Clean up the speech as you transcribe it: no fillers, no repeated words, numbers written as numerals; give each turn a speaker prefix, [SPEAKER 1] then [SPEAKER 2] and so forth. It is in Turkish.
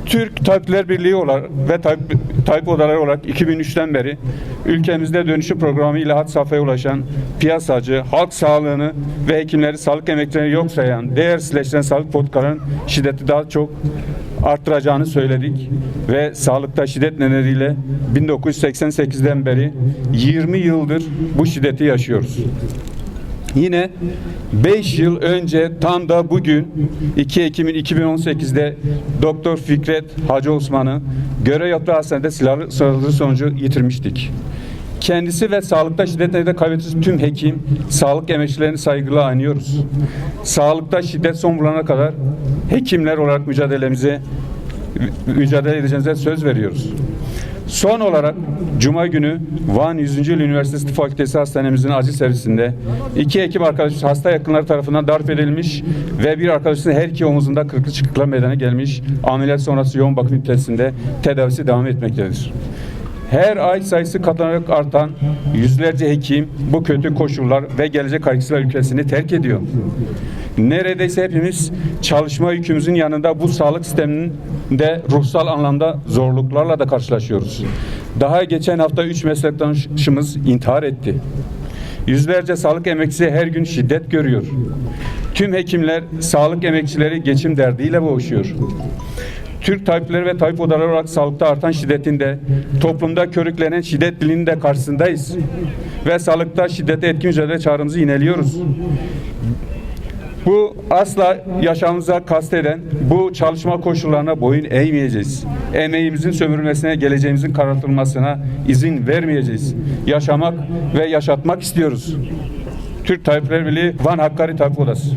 [SPEAKER 1] Türk Tabipler Birliği olarak ve tabip odaları olarak 2003'ten beri ülkemizde dönüşüm programı ile had safhaya ulaşan piyasacı, halk sağlığını ve hekimleri, sağlık emekçilerini yok sayan, değersizleştiren sağlık politikalarının şiddeti daha çok arttıracağını söyledik ve sağlıkta şiddet nedeniyle 1988'den beri 20 yıldır bu şiddeti yaşıyoruz. Yine 5 yıl önce tam da bugün 2 Ekim 2018'de Doktor Fikret Hacı Osman'ı görev yaptığı hastanede silahlı saldırı sonucu yitirmiştik. Kendisi ve sağlıkta şiddet nedeniyle kaybettiğimiz tüm hekim, sağlık emekçilerini saygıyla anıyoruz. Sağlıkta şiddet son bulana kadar hekimler olarak mücadele edeceğimize söz veriyoruz. Son olarak Cuma günü Van 100. Yıl Üniversitesi Tıp Fakültesi Hastanemizin acil servisinde 2 hekim arkadaşımız hasta yakınları tarafından darp edilmiş ve bir arkadaşımızın her iki omuzunda kırıklı çıkıklar meydana gelmiş. Ameliyat sonrası yoğun bakım ünitesinde tedavisi devam etmektedir. Her ay sayısı katlanarak artan yüzlerce hekim bu kötü koşullar ve gelecek kaygısıyla ülkesini terk ediyor. Neredeyse hepimiz çalışma yükümüzün yanında bu sağlık sisteminde ruhsal anlamda zorluklarla da karşılaşıyoruz. Daha geçen hafta 3 meslektaşımız intihar etti. Yüzlerce sağlık emekçisi her gün şiddet görüyor. Tüm hekimler, sağlık emekçileri geçim derdiyle boğuşuyor. Türk tabipleri ve tabip odaları olarak sağlıkta artan şiddetin de toplumda körüklenen şiddet dilinin de karşısındayız. Ve sağlıkta şiddete etkin mücadele çağrımızı yineliyoruz. Bu asla yaşamımıza kasteden bu çalışma koşullarına boyun eğmeyeceğiz. Emeğimizin sömürülmesine, geleceğimizin karartılmasına izin vermeyeceğiz. Yaşamak ve yaşatmak istiyoruz. Türk Tabipler Birliği Van Hakkari Tabip Odası.